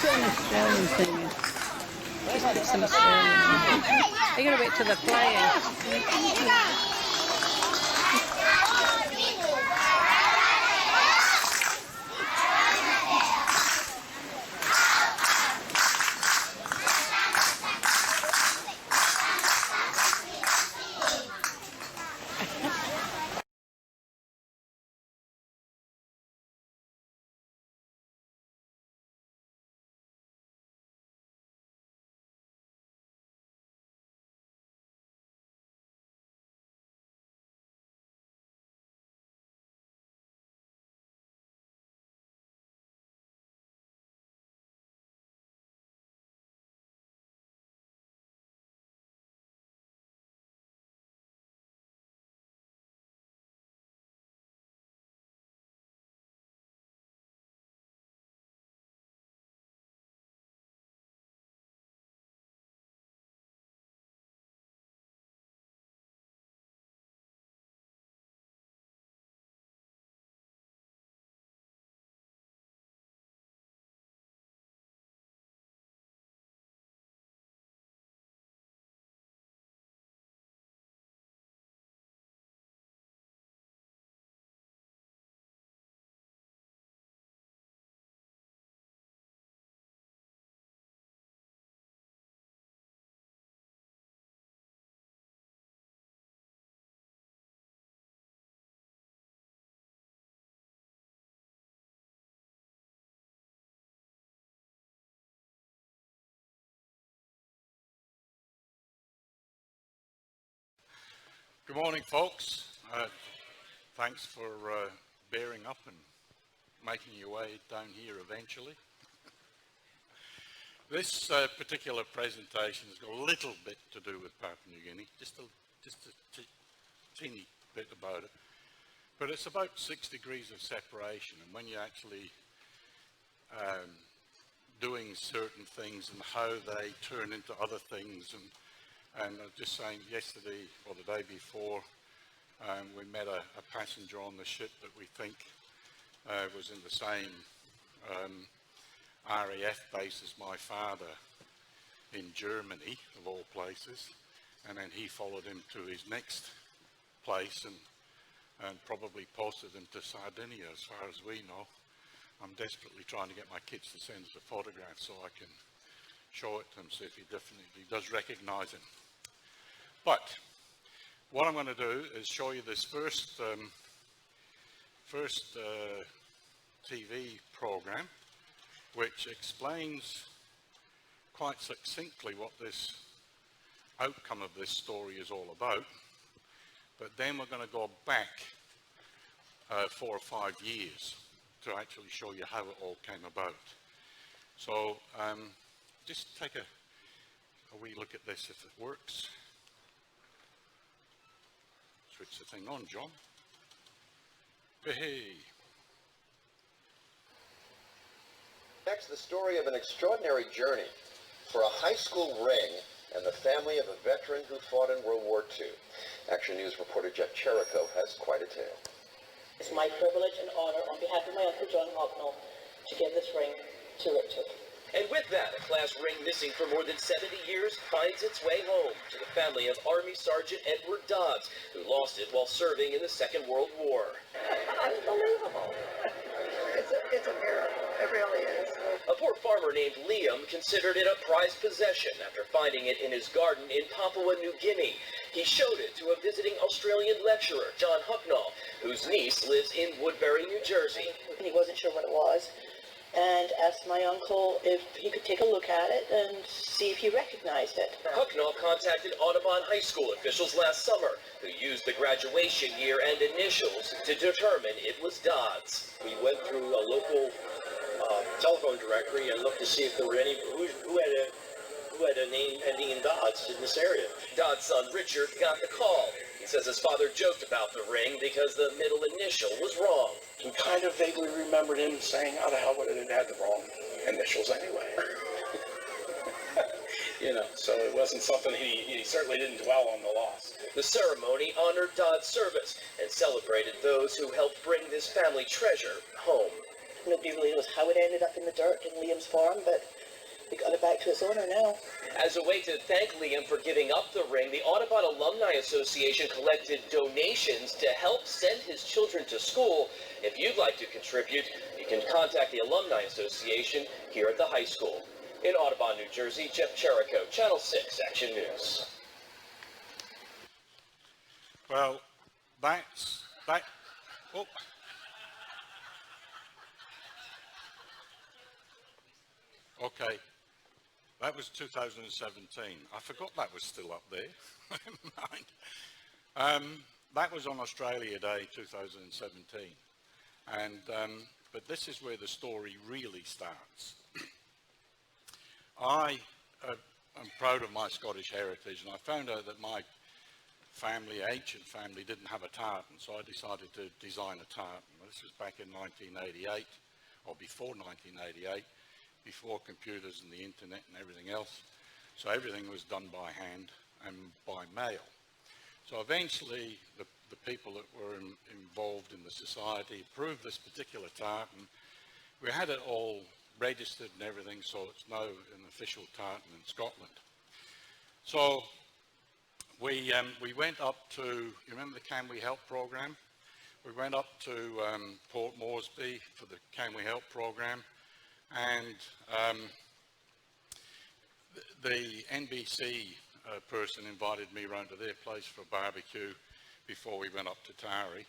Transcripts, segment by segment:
Australian thing. Just put some Australian thing. They're going to wait till they're playing. Good morning, folks. Thanks for bearing up and making your way down here eventually. This particular presentation has got a little bit to do with Papua New Guinea, just a teeny bit about it. But it's about 6 degrees of separation, and when you're actually doing certain things and how they turn into other things. And I was just saying yesterday or the day before, we met a passenger on the ship that we think was in the same RAF base as my father. in Germany, of all places, and then he followed him to his next place and probably posted him to Sardinia, as far as we know. I'm desperately trying to get my kids to send us a photograph so I can show it to him, see if he definitely does recognize him. But what I'm going to do is show you this first TV program, which explains quite succinctly what this outcome of this story is all about. But then we're going to go back 4 or 5 years to actually show you how it all came about. So just take a wee look at this if it works. Switch the thing on, John. Hey. Next, the story of an extraordinary journey for a high school ring and the family of a veteran who fought in World War II. Action News reporter Jeff Cherico has quite a tale. It's my privilege and honor on behalf of my uncle John Hocknell to give this ring to Richard. And with that, a class ring missing for more than 70 years finds its way home to the family of Army Sergeant Edward Dodds, who lost it while serving in the Second World War. Unbelievable. It's a miracle. It really is. A poor farmer named Liam considered it a prized possession after finding it in his garden in Papua New Guinea. He showed it to a visiting Australian lecturer, John Hucknall, whose niece lives in Woodbury, New Jersey. He wasn't sure what it was and asked my uncle if he could take a look at it and see if he recognized it. Hucknall contacted Audubon High School officials last summer, who used the graduation year and initials to determine it was Dodds. We went through a local telephone directory and looked to see if there were any who had a name ending in Dodds in this area. Dodds' son Richard got the call. He says his father joked about the ring because the middle initial was wrong. We kind of vaguely remembered him saying, how the hell would it have had the wrong initials anyway? So it wasn't something he certainly didn't dwell on the loss. The ceremony honored Dodds' service and celebrated those who helped bring this family treasure home. Nobody really knows how it ended up in the dirt in Liam's farm, but we got it back to its owner now. As a way to thank Liam for giving up the ring, the Audubon Alumni Association collected donations to help send his children to school. If you'd like to contribute, you can contact the Alumni Association here at the high school. In Audubon, New Jersey, Jeff Cherico, Channel 6 Action News. Well, that. Oh. Okay, that was 2017. I forgot that was still up there. That was on Australia Day 2017. And, but this is where the story really starts. I am proud of my Scottish heritage, and I found out that my family, ancient family, didn't have a tartan, so I decided to design a tartan. This was back in 1988, or before 1988. Before computers and the internet and everything else. So everything was done by hand and by mail. So eventually the people that were involved in the society approved this particular tartan. We had it all registered and everything, so it's now an official tartan in Scotland. So we went up to, you remember the Can We Help program? We went up to Port Moresby for the Can We Help program. And the NBC person invited me round to their place for a barbecue before we went up to Taree,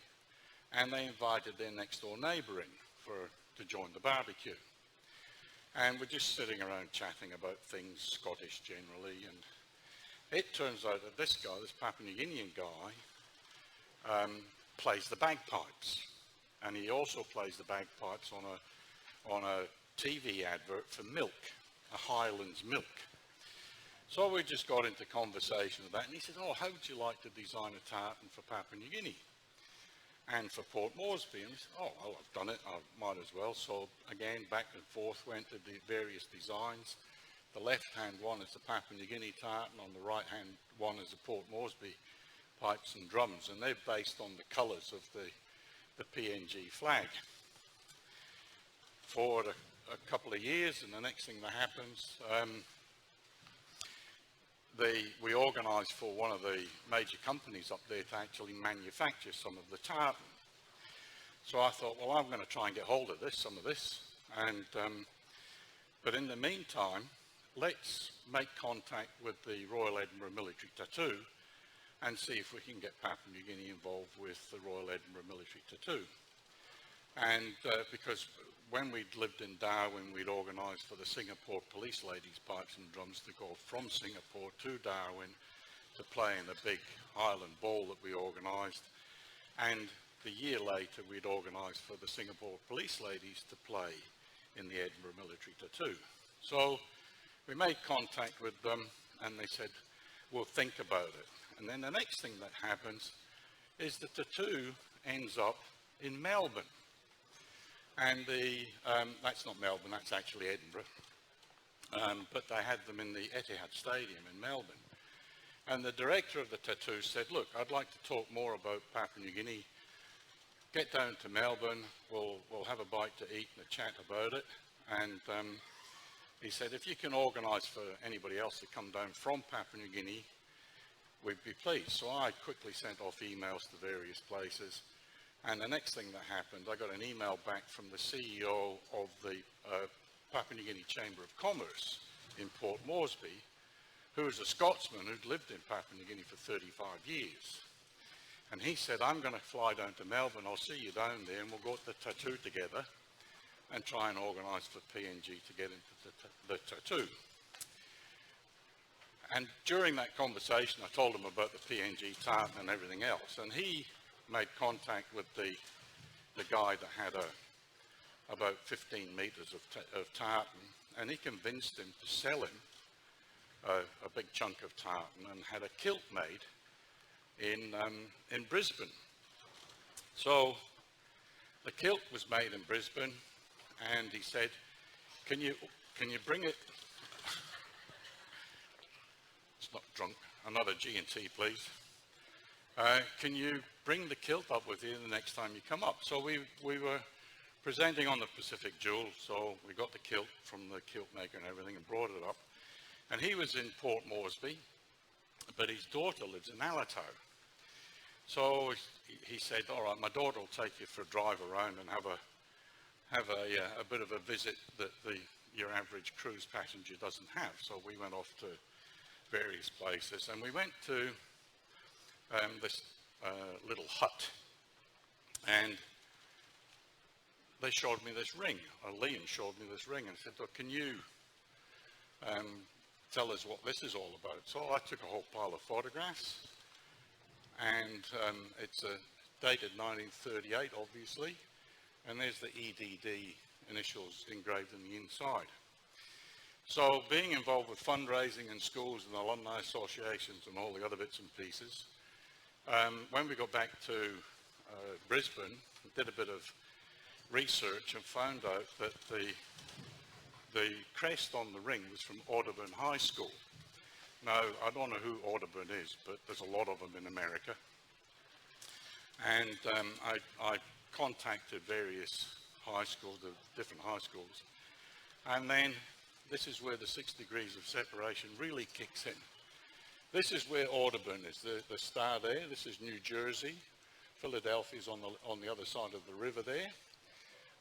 and they invited their next door neighbour in to join the barbecue. And we're just sitting around chatting about things Scottish generally, and it turns out that this guy, this Papua New Guinean guy, plays the bagpipes, and he also plays the bagpipes on a TV advert for milk, a Highlands milk. So we just got into conversation with that, and he said, oh, how would you like to design a tartan for Papua New Guinea and for Port Moresby? And we said, oh, well, I've done it, I might as well. So again, back and forth, went to the various designs. The left-hand one is the Papua New Guinea tartan, on the right-hand one is the Port Moresby pipes and drums, and they're based on the colours of the PNG flag. For a couple of years, and the next thing that happens, we organised for one of the major companies up there to actually manufacture some of the tartan. So I thought, well, I'm going to try and get hold of some of this. And, but in the meantime, let's make contact with the Royal Edinburgh Military Tattoo and see if we can get Papua New Guinea involved with the Royal Edinburgh Military Tattoo. And because when we'd lived in Darwin, we'd organised for the Singapore Police Ladies Pipes and Drums to go from Singapore to Darwin to play in a big Highland Ball that we organised. And the year later, we'd organised for the Singapore Police Ladies to play in the Edinburgh Military Tattoo. So we made contact with them and they said, we'll think about it. And then the next thing that happens is the tattoo ends up in Melbourne. And that's not Melbourne, that's actually Edinburgh. But they had them in the Etihad Stadium in Melbourne. And the director of the tattoo said, look, I'd like to talk more about Papua New Guinea. Get down to Melbourne, we'll have a bite to eat and a chat about it. And he said, if you can organise for anybody else to come down from Papua New Guinea, we'd be pleased. So I quickly sent off emails to various places. And the next thing that happened, I got an email back from the CEO of the Papua New Guinea Chamber of Commerce in Port Moresby, who was a Scotsman who'd lived in Papua New Guinea for 35 years. And he said, I'm going to fly down to Melbourne, I'll see you down there and we'll go to the tattoo together and try and organise for PNG to get into the tattoo. And during that conversation, I told him about the PNG tartan and everything else. And he made contact with the guy that had about 15 metres of tartan, and he convinced him to sell him a big chunk of tartan and had a kilt made in Brisbane. So the kilt was made in Brisbane, and he said, can you bring it? It's not drunk. Another G&T, please. Can you bring the kilt up with you the next time you come up? So we were presenting on the Pacific Jewel, so we got the kilt from the kilt maker and everything and brought it up. And he was in Port Moresby, but his daughter lives in Alatow. So he said, all right, my daughter will take you for a drive around and have a bit of a visit that your average cruise passenger doesn't have. So we went off to various places, and we went to this little hut, and they showed me this ring. Liam showed me this ring and said, look, can you tell us what this is all about? So I took a whole pile of photographs, and it's dated 1938, obviously, and there's the EDD initials engraved in the inside. So being involved with fundraising in schools and alumni associations and all the other bits and pieces, when we got back to Brisbane, we did a bit of research and found out that the crest on the ring was from Audubon High School. Now, I don't know who Audubon is, but there's a lot of them in America. And I contacted various high schools, the different high schools, and then this is where the 6 degrees of separation really kicks in. This is where Audubon is, the star there. This is New Jersey. Philadelphia's on the other side of the river there.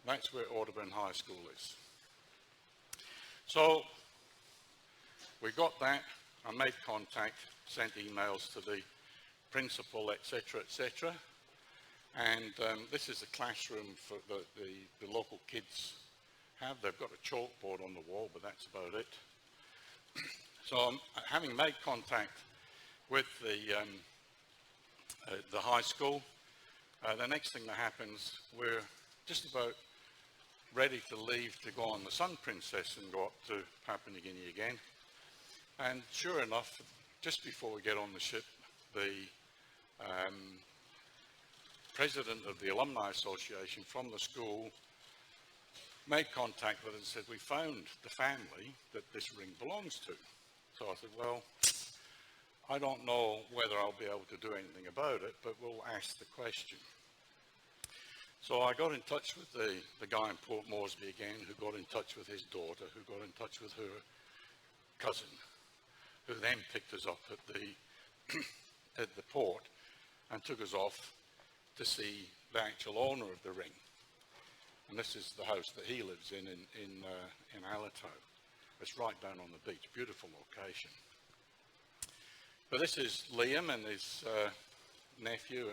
That's where Audubon High School is. So we got that. I made contact, sent emails to the principal, etc., etc. And this is a classroom for the local kids have. They've got a chalkboard on the wall, but that's about it. So having made contact with the high school, the next thing that happens, we're just about ready to leave to go on the Sun Princess and go up to Papua New Guinea again. And sure enough, just before we get on the ship, the president of the Alumni Association from the school made contact with us and said, we found the family that this ring belongs to. So I said, well, I don't know whether I'll be able to do anything about it, but we'll ask the question. So I got in touch with the guy in Port Moresby again, who got in touch with his daughter, who got in touch with her cousin, who then picked us up at the at the port and took us off to see the actual owner of the ring. And this is the house that he lives in Alito. It's right down on the beach, beautiful location. But this is Liam and his nephew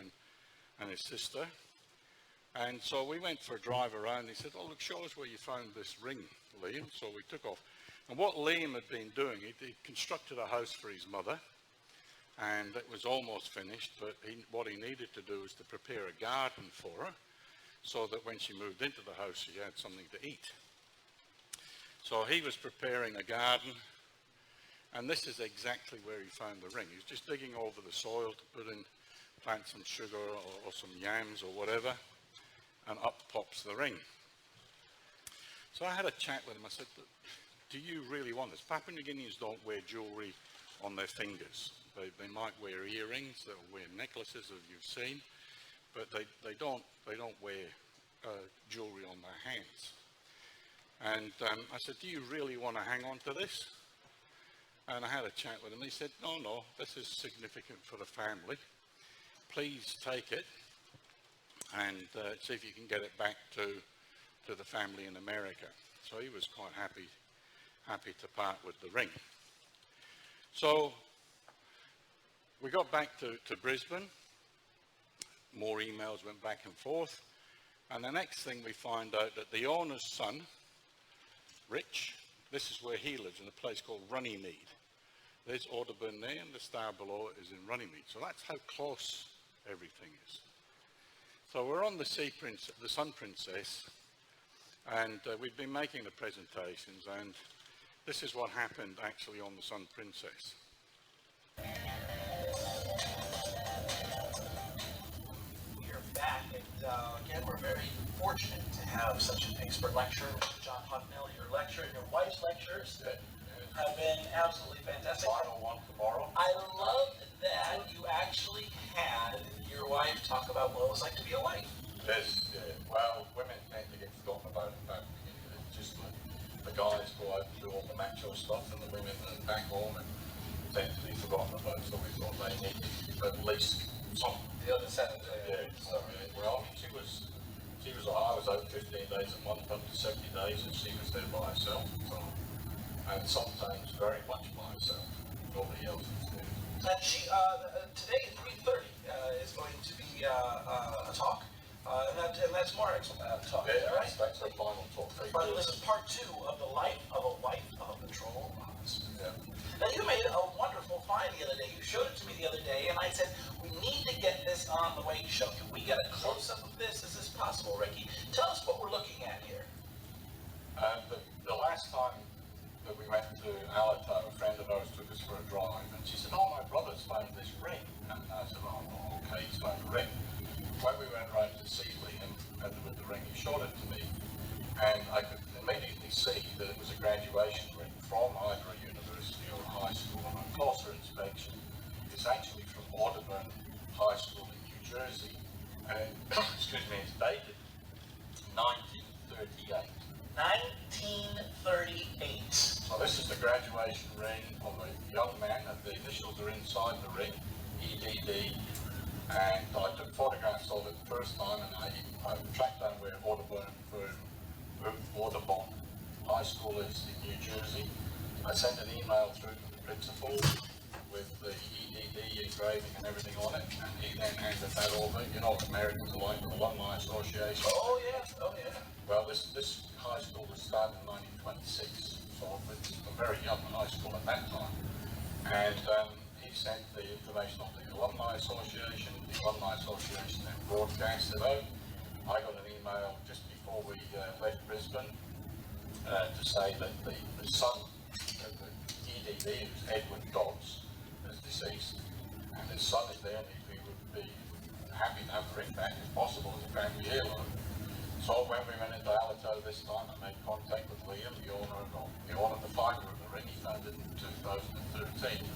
and his sister. And so we went for a drive around. He said, oh, look, show us where you found this ring, Liam. So we took off. And what Liam had been doing, he constructed a house for his mother, and it was almost finished, but what he needed to do was to prepare a garden for her, so that when she moved into the house, she had something to eat. So he was preparing a garden, and this is exactly where he found the ring. He was just digging over the soil to plant some sugar or some yams or whatever, and up pops the ring. So I had a chat with him. I said, do you really want this? Papua New Guineans don't wear jewelry on their fingers. They might wear earrings, they'll wear necklaces, as you've seen, but they don't wear jewelry on their hands. And I said, do you really want to hang on to this? And I had a chat with him. He said, no, this is significant for the family. Please take it and see if you can get it back to the family in America. So he was quite happy to part with the ring. So we got back to Brisbane. More emails went back and forth. And the next thing we find out that the owner's son, Rich, this is where he lives, in a place called Runnymede. There's Audubon there, and the star below it is in Runnymede. So that's how close everything is. So we're on the Sun Princess, and we've been making the presentations, and this is what happened actually on the Sun Princess. We're back, and again, we're very fortunate to have such an expert lecturer, John Hucknell. Your lecture and your wife's lectures have been absolutely fantastic. Final one tomorrow. I loved that you actually had your wife talk about what it was like to be a wife. Yes, well, women tend to get forgotten about it back. It's just the guys go out and do all the macho stuff, and the women are back home and tend to be forgotten about, so we thought they needed at least some. The other side of Well, I mean, I was out 15 days a month, up to 70 days, and she was there by herself. So, and sometimes very much by herself. Nobody else was there. And she, today at 3:30 is going to be a talk, and that's Mark's talk. Yeah, right? that's her final talk. This is part 2 of the life of a wife of a patrol officer. Yeah. Now you made a wonderful find the other day. You showed it to me the other day, and I said, we need to get this on the Wake Show. Can we get a close-up of this? Is this possible, Ricky? Tell us what we're looking at here. The last time that we went to Alito, a friend of ours took us for a drive, and she said, oh, my brother's found this ring. And I said, oh, okay, he's found the ring. When we went round to see Liam with the ring, he showed it to me, and I could immediately see that it was a graduation ring from either a university or a high school. And on closer inspection, it's actually from Audubon High School in New Jersey, and excuse me, it's dated 1938. 1938. So this is the graduation ring of a young man, and the initials are inside the ring, EDD, and I took photographs of it the first time, and I tracked down where Audubon High School is in New Jersey. I sent an email through to the principal with the EDD engraving and everything on it, and he then handed that over. You know what Americans are like, the Alumni Association. Oh yeah. Well, this high school was started in 1926, so it's a very young high school at that time. And he sent the information on the Alumni Association. The Alumni Association then broadcast it out. I got an email just before we left Brisbane to say that the son, the EDD, who's Edward Dodds, is deceased, and his son is there, and we would be happy to have the ring back if possible as a family heirloom. So when we went into Alito this time, I made contact with Liam, the owner of the finder of the ring. He found it in 2013,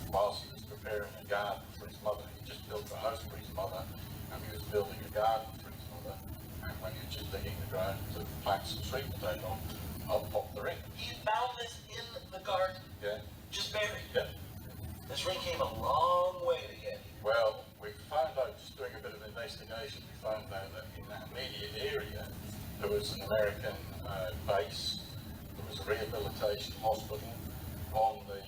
whilst he was preparing a garden for his mother. He just built a house for his mother, and he was building a garden for his mother. And when he was just digging the ground to plant some sweet potato, up popped the ring. You found this in the garden? Yeah. Just buried? Yeah. This ring came a long way to get here. Well, we found out, just doing a bit of investigation, we found out that in that immediate area, there was an American base, there was a rehabilitation hospital. On the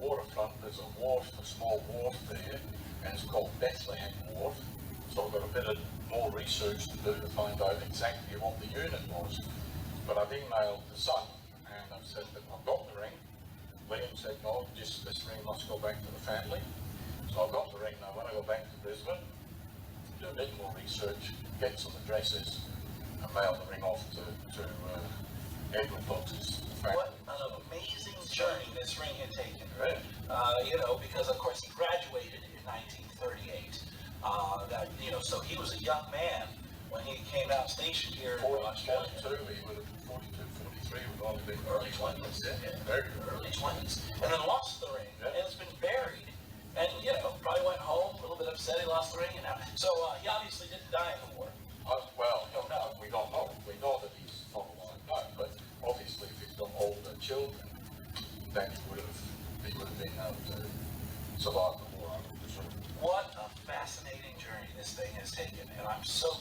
waterfront, there's a wharf, a small wharf there, and it's called Bethlehem Wharf. So I've got a bit of more research to do to find out exactly what the unit was. But I've emailed the son, and I've said that I've got the ring. Liam said, no, just this ring must go back to the family. So I've got the ring now. When I go back to Brisbane, do a bit more research, get some addresses, and mail the ring off to Edward Fox's family. What an amazing journey this ring had taken. Right. You know, because of course he graduated in 1938. So he was a young man when he came out stationed here in Australia. 42, he would have been 42, 43, would only been Early 20s, very early 20s. And then lost the ring, and it's been buried. And, probably went home, a little bit upset he lost the ring. So he obviously didn't die in the war. We don't know. We know that he's not alive now, but obviously if he's got older children, then he would have been able to survive the war, I would presume. What a fascinating journey this thing has taken, and I'm so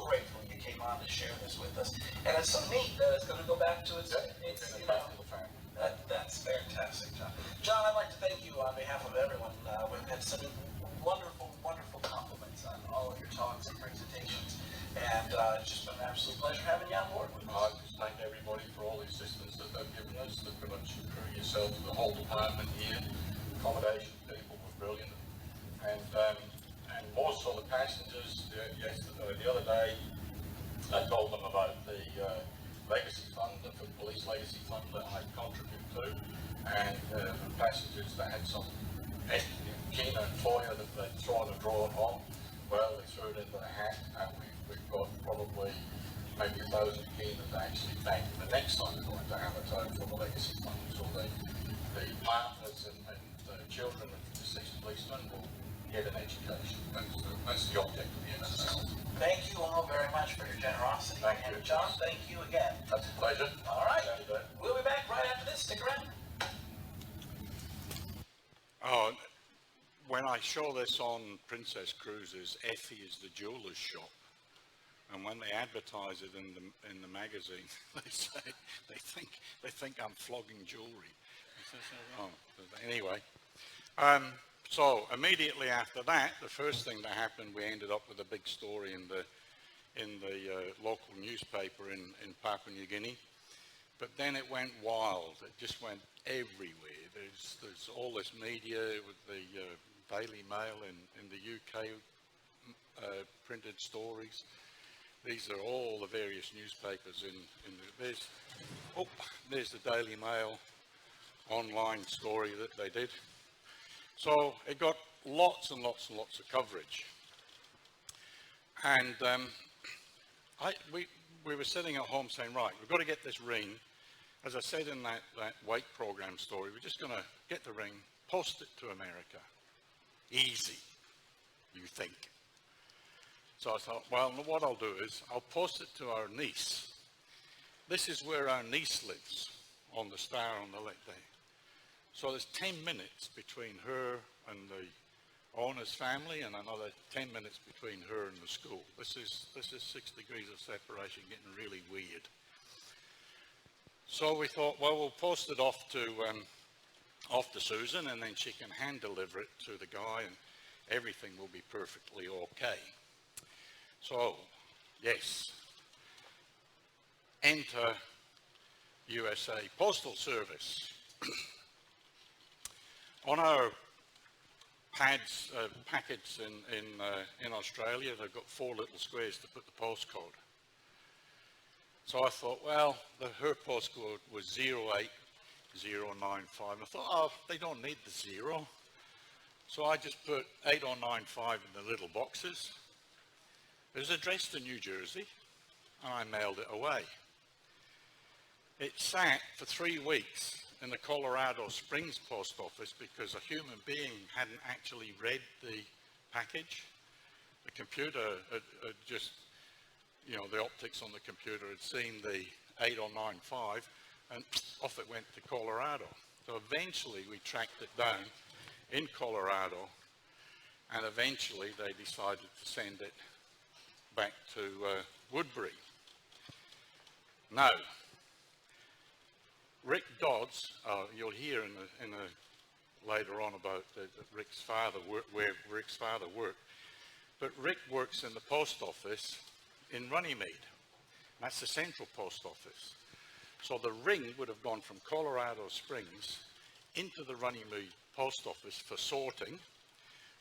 grateful you came on to share this with us. And it's so neat that it's going to go back to its back to the family. That's fantastic, John. John, I'd like to thank you on behalf of everyone. We've had some wonderful compliments on all of your talks and presentations, and it's just been an absolute pleasure having you on board with I us. just thank everybody for all the assistance that they've given us, the production crew, yourself, the whole department here, accommodation people were brilliant, and more so the passengers. The other day, I told them about the legacy fund, the police legacy fund that I contribute to, and the passengers that had some Kina and Foya that they'd thrown a draw on, well, they threw it into the hat, and we've got probably maybe 1,000 Kina to actually thank the next time we're going to Hamilton for the legacy fund. So the partners and the children of deceased policemen will get an education. That's the object of the NSL. Thank you all very much for your generosity. Thank you. And John, thank you again. That's a pleasure. All right. We'll be back right after this. Stick around. Oh, when I show this on Princess Cruises, Effie is the jeweller's shop, and when they advertise it in the magazine, they think I'm flogging jewellery. Oh, anyway, so immediately after that, the first thing that happened, we ended up with a big story in the local newspaper in Papua New Guinea. But then it went wild. It just went everywhere. There's all this media with the Daily Mail in the UK printed stories. These are all the various newspapers there's the Daily Mail online story that they did. So it got lots and lots and lots of coverage. And we were sitting at home saying, right, we've got to get this ring. As I said in that weight program story, we're just going to get the ring, post it to America. Easy, you think. So I thought, well, what I'll do is I'll post it to our niece. This is where our niece lives, on the star on the left there. So there's 10 minutes between her and the owner's family, and another 10 minutes between her and the school. This is 6 degrees of separation, getting really weird. So we thought, well, we'll post it off to Susan, and then she can hand deliver it to the guy, and everything will be perfectly okay. So, yes, enter USA Postal Service. On our packets in Australia, they've got 4 little squares to put the postcode. So I thought, well, her postcode was 08095. I thought, oh, they don't need the 0. So I just put 8095 in the little boxes. It was addressed to New Jersey, and I mailed it away. It sat for 3 weeks in the Colorado Springs post office because a human being hadn't actually read the package. The computer had just, the optics on the computer had seen the 8095, and off it went to Colorado. So eventually we tracked it down, in Colorado, and eventually they decided to send it back to Woodbury. Now, Rick Dodds, you'll hear later on about Rick's father, where Rick's father worked, but Rick works in the post office in Runnymede. That's the central post office. So the ring would have gone from Colorado Springs into the Runnymede post office for sorting.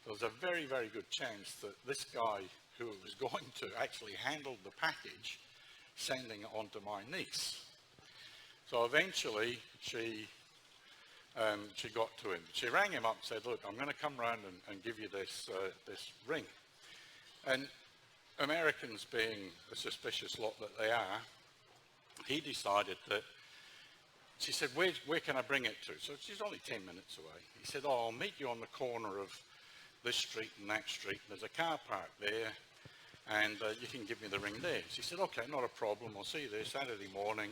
There's a very, very good chance that this guy who it was going to actually handled the package, sending it on to my niece. So eventually she got to him. She rang him up and said, look, I'm going to come round and give you this ring. And Americans, being the suspicious lot that they are, he decided that, she said, where can I bring it to? So she's only 10 minutes away. He said, oh, I'll meet you on the corner of this street and that street. There's a car park there, and you can give me the ring there. She said, okay, not a problem. I'll see you there Saturday morning,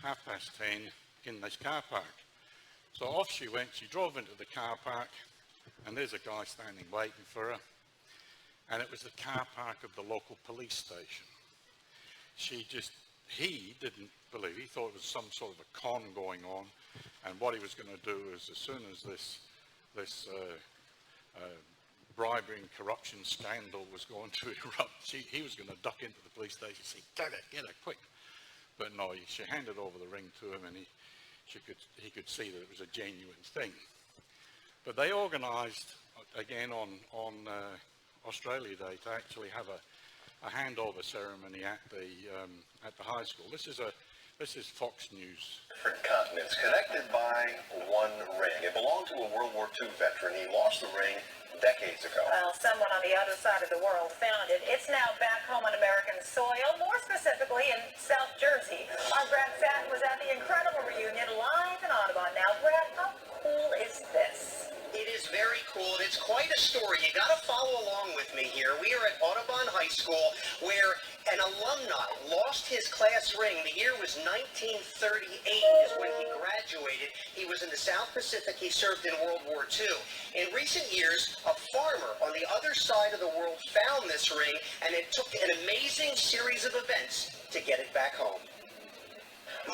10:30 in this car park. So off she went. She drove into the car park, and there's a guy standing waiting for her. And it was the car park of the local police station. He didn't believe, he thought it was some sort of a con going on, and what he was going to do is, as soon as this bribery and corruption scandal was going to erupt, he was going to duck into the police station and say, get her, quick. But no, she handed over the ring to him, and he could see that it was a genuine thing. But they organised, again on Australia Day, to actually have a handover ceremony at the high school. This is Fox News. Different continents connected by one ring. It belonged to a World War II veteran. He lost the ring decades ago. Well, someone on the other side of the world found it. It's now back home on American soil, more specifically in South Jersey. Our Brad Satin was at the incredible reunion live in Audubon. Now, Brad, how cool is this? It is very cool. It's quite a story. You got to follow along with me here. We are at Audubon High School, where an alumni lost his class ring. The year was 1938 is when he graduated. He was in the South Pacific. He served in World War II. In recent years, a farmer on the other side of the world found this ring, and it took an amazing series of events to get it back home.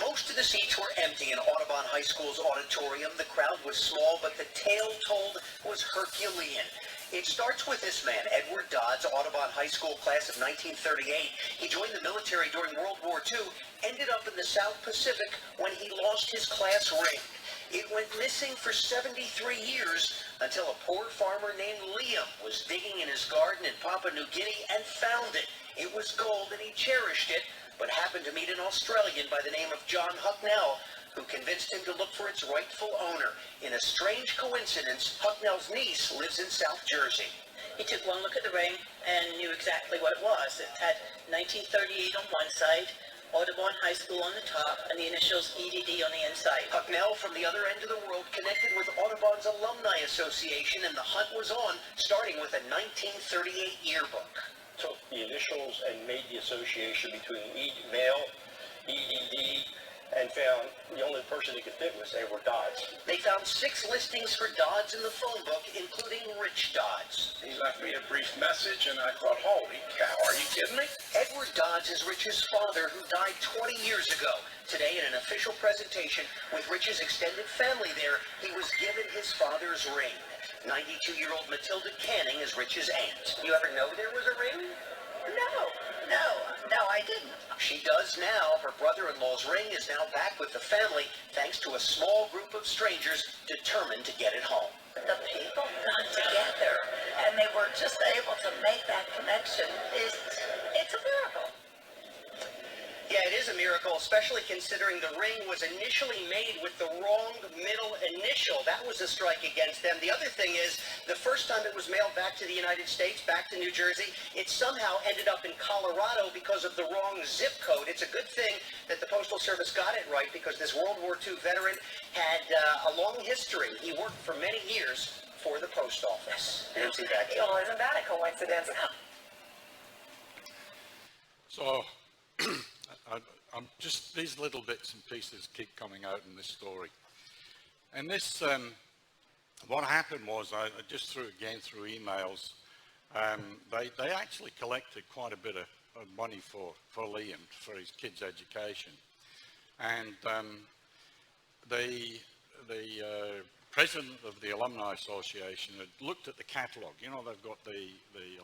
Most of the seats were empty in Audubon High School's auditorium. The crowd was small, but the tale told was Herculean. It starts with this man, Edward Dodds, Audubon High School class of 1938. He joined the military during World War II, ended up in the South Pacific when he lost his class ring. It went missing for 73 years until a poor farmer named Liam was digging in his garden in Papua New Guinea and found it. It was gold and he cherished it, but happened to meet an Australian by the name of John Hucknell, who convinced him to look for its rightful owner. In a strange coincidence, Hucknell's niece lives in South Jersey. He took one look at the ring and knew exactly what it was. It had 1938 on one side, Audubon High School on the top, and the initials EDD on the inside. Hucknell, from the other end of the world, connected with Audubon's Alumni Association, and the hunt was on, starting with a 1938 yearbook. Took the initials and made the association between male, EDD, and found the only person that could fit was Edward Dodds. They found 6 listings for Dodds in the phone book, including Rich Dodds. He left me a brief message, and I thought, holy cow, are you kidding me? Edward Dodds is Rich's father, who died 20 years ago. Today, in an official presentation with Rich's extended family there, he was given his father's ring. 92-year-old Matilda Canning is Rich's aunt. You ever know there was a ring? No, I didn't. She does now. Her brother-in-law's ring is now back with the family, thanks to a small group of strangers determined to get it home. The people got together, and they were just able to make that connection. It's a miracle. Yeah, it is a miracle, especially considering the ring was initially made with the wrong middle initial. That was a strike against them. The other thing is, the first time it was mailed back to the United States, back to New Jersey, it somehow ended up in Colorado because of the wrong zip code. It's a good thing that the Postal Service got it right, because this World War II veteran had a long history. He worked for many years for the post office. Well, isn't that a coincidence? So, I'm just, these little bits and pieces keep coming out in this story. And this what happened was, I just through emails, they actually collected quite a bit of money for Liam, for his kids' education. And the president of the Alumni Association had looked at the catalogue. You know, they've got the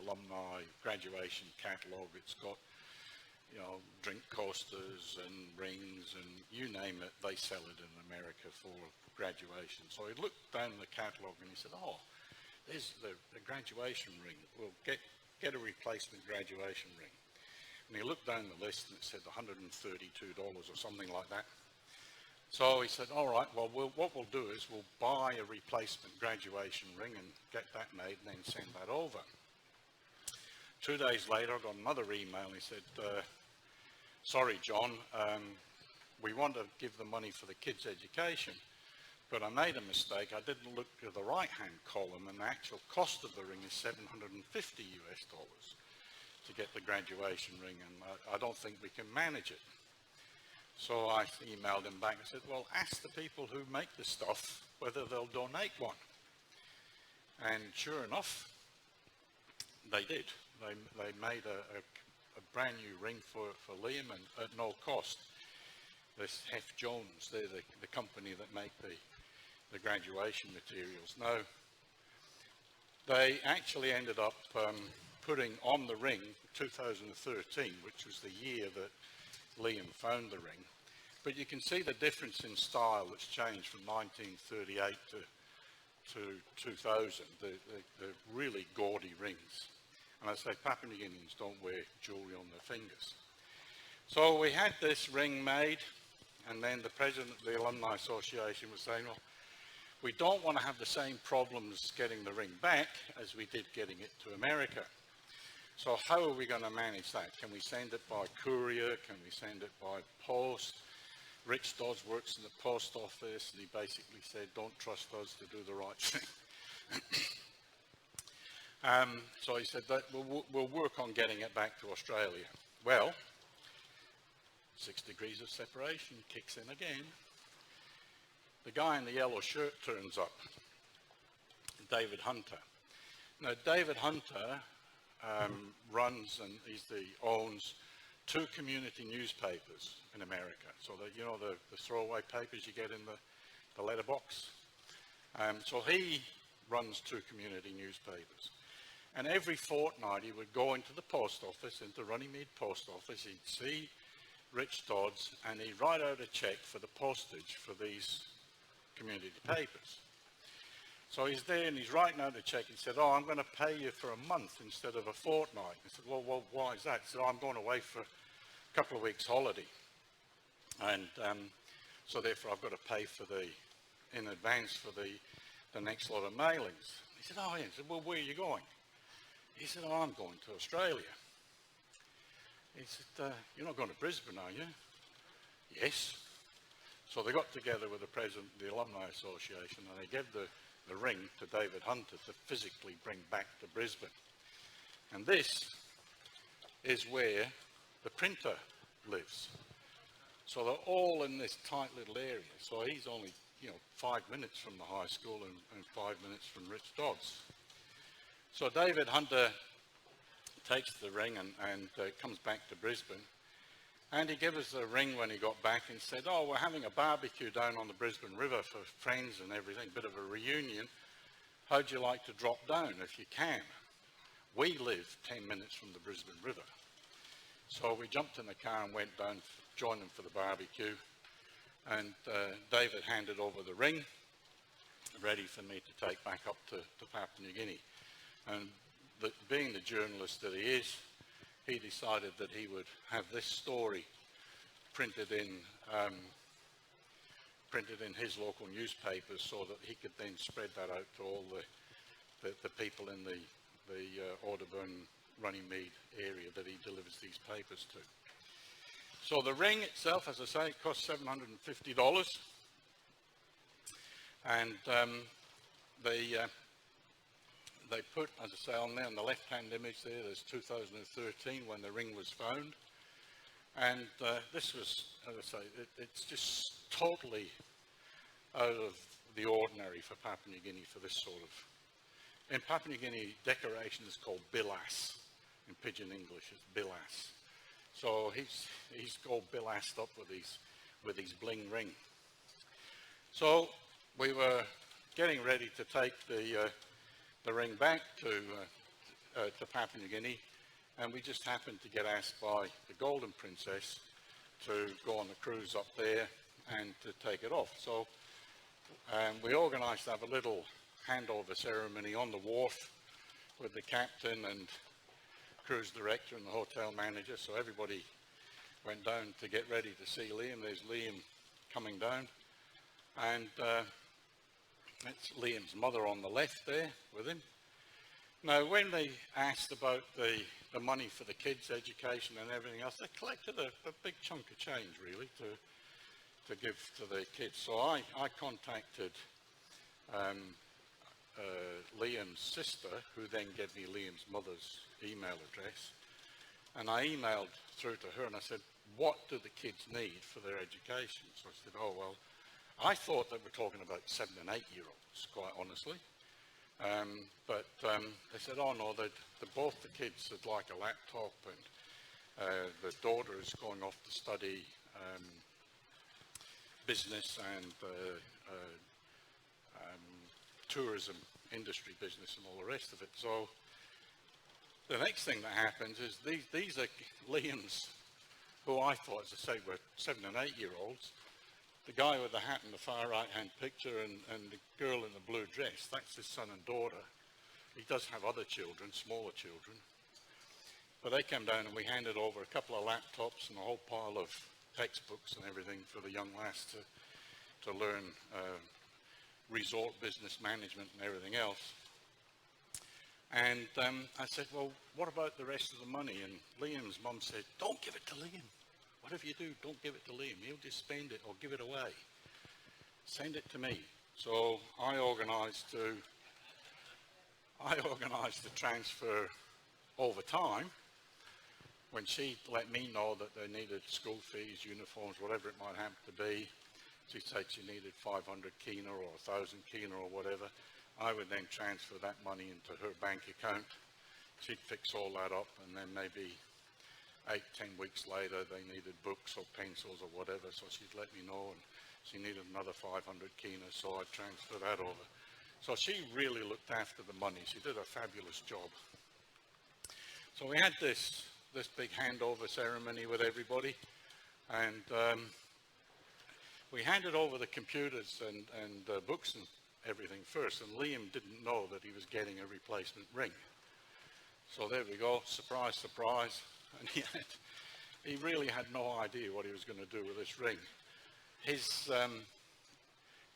alumni graduation catalogue. It's got, you know, drink coasters and rings and you name it, they sell it in America for graduation. So he looked down the catalogue and he said, oh, there's the graduation ring. We'll get a replacement graduation ring. And he looked down the list and it said $132 or something like that. So he said, all right, well, what we'll do is we'll buy a replacement graduation ring and get that made and then send that over. 2 days later, I got another email and he said, sorry, John, we want to give the money for the kids' education, but I made a mistake. I didn't look at the right-hand column and the actual cost of the ring is $750 to get the graduation ring, and I don't think we can manage it. So I emailed him back and said, well, ask the people who make the stuff whether they'll donate one. And sure enough, they did. They made a brand new ring for Liam and at no cost. This Hef Jones, they're the company that make the graduation materials. Now, they actually ended up putting on the ring 2013, which was the year that Liam found the ring. But you can see the difference in style that's changed from 1938 to 2000, the really gaudy rings. And I say Papua New Guineans don't wear jewellery on their fingers. So we had this ring made, and then the president of the Alumni Association was saying, well, we don't want to have the same problems getting the ring back as we did getting it to America. So how are we going to manage that? Can we send it by courier? Can we send it by post? Rich Dodds works in the post office, and he basically said, don't trust us to do the right thing. So he said that we'll work on getting it back to Australia. Well, 6 degrees of separation kicks in again. The guy in the yellow shirt turns up, David Hunter. Now, David Hunter runs and owns 2 community newspapers in America. So that, you know, the throwaway papers you get in the letterbox. So he runs 2 community newspapers. And every fortnight he would go into the post office, into Runnymede Post Office, he'd see Rich Dodds and he'd write out a check for the postage for these community papers. So he's there and he's writing out a check. He said, oh, I'm going to pay you for a month instead of a fortnight. I said, well, why is that? He said, oh, I'm going away for a couple of weeks holiday. And so therefore I've got to pay in advance for the next lot of mailings. He said, oh, yeah. He said, well, where are you going? He said, oh, I'm going to Australia. He said, you're not going to Brisbane, are you? Yes. So they got together with the president of the Alumni Association and they gave the ring to David Hunter to physically bring back to Brisbane. And this is where the printer lives. So they're all in this tight little area. So he's only, 5 minutes from the high school and 5 minutes from Rich Dodds. So David Hunter takes the ring and comes back to Brisbane. And he gave us the ring when he got back and said, oh, we're having a barbecue down on the Brisbane River for friends and everything, bit of a reunion. How'd you like to drop down if you can? We live 10 minutes from the Brisbane River. So we jumped in the car and went down, joined them for the barbecue. And David handed over the ring, ready for me to take back up to Papua New Guinea. And being the journalist that he is, he decided that he would have this story printed in his local newspapers so that he could then spread that out to all the people in the Audubon Runnymede area that he delivers these papers to. So the ring itself, as I say, it costs $750. And they put, as I say, on there, on the left-hand image there's 2013 when the ring was found. And this was, as I say, it's just totally out of the ordinary for Papua New Guinea for this sort of. In Papua New Guinea, decoration is called bilas. In pidgin English, it's bilas. So he's all bilassed up with his bling ring. So we were getting ready to take the ring back to Papua New Guinea, and we just happened to get asked by the Golden Princess to go on the cruise up there and to take it off. So we organised to have a little handover ceremony on the wharf with the captain and cruise director and the hotel manager. So everybody went down to get ready to see Liam. There's Liam coming down, and that's Liam's mother on the left there with him. Now, when they asked about the money for the kids' education and everything else, they collected a big chunk of change, really, to give to the kids. So I contacted Liam's sister, who then gave me Liam's mother's email address, and I emailed through to her and I said, what do the kids need for their education? So I said, oh, well, I thought they were talking about 7 and 8 year olds, quite honestly. But they said, oh no, both the kids would like a laptop, and the daughter is going off to study business and tourism industry business and all the rest of it. So the next thing that happens is these are Liam's, who I thought, as I say, were 7 and 8 year olds. The guy with the hat in the far right hand picture and the girl in the blue dress, that's his son and daughter. He does have other children, smaller children. But they came down and we handed over a couple of laptops and a whole pile of textbooks and everything for the young lass to learn resort business management and everything else. And I said, well, what about the rest of the money? And Liam's mum said, don't give it to Liam. Whatever you do, don't give it to Liam. He'll just spend it or give it away. Send it to me. So I organised the transfer over time. When she let me know that they needed school fees, uniforms, whatever it might happen to be, she said she needed 500 kina or 1,000 kina or whatever. I would then transfer that money into her bank account. She'd fix all that up, and then maybe 8-10 weeks later they needed books or pencils or whatever, so she'd let me know, and she needed another 500 kina, so I'd transfer that over. So she really looked after the money. She did a fabulous job. So we had this big handover ceremony with everybody, and we handed over the computers and books and everything first, and Liam didn't know that he was getting a replacement ring. So there we go, surprise, surprise. And he really had no idea what he was going to do with this ring. His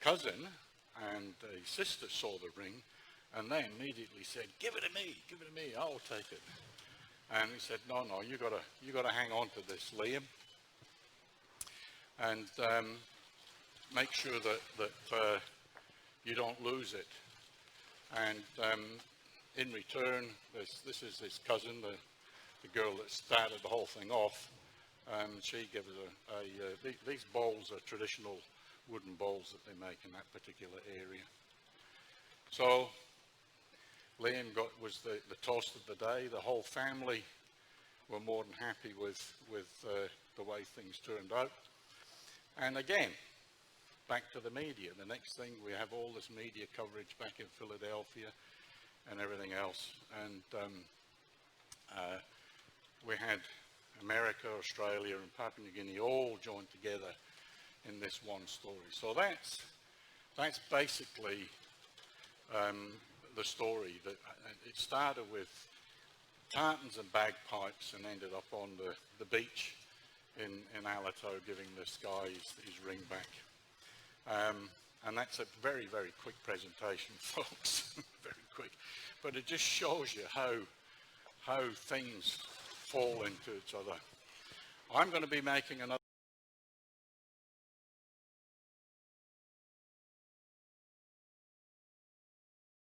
cousin and his sister saw the ring, and they immediately said, give it to me, I'll take it. And he said, no, you gotta hang on to this, Liam, and make sure that you don't lose it. And in return, this is his cousin, the girl that started the whole thing off. She gave us these bowls are traditional wooden bowls that they make in that particular area. So Liam was the toast of the day. The whole family were more than happy with the way things turned out. And again, back to the media. The next thing, we have all this media coverage back in Philadelphia and everything else. And we had America, Australia, and Papua New Guinea all joined together in this one story. So that's basically the story. That it started with tartans and bagpipes and ended up on the beach in Alato giving this guy his ring back. And that's a very, very quick presentation, folks. Very quick. But it just shows you how things fall into each other. I'm going to be making another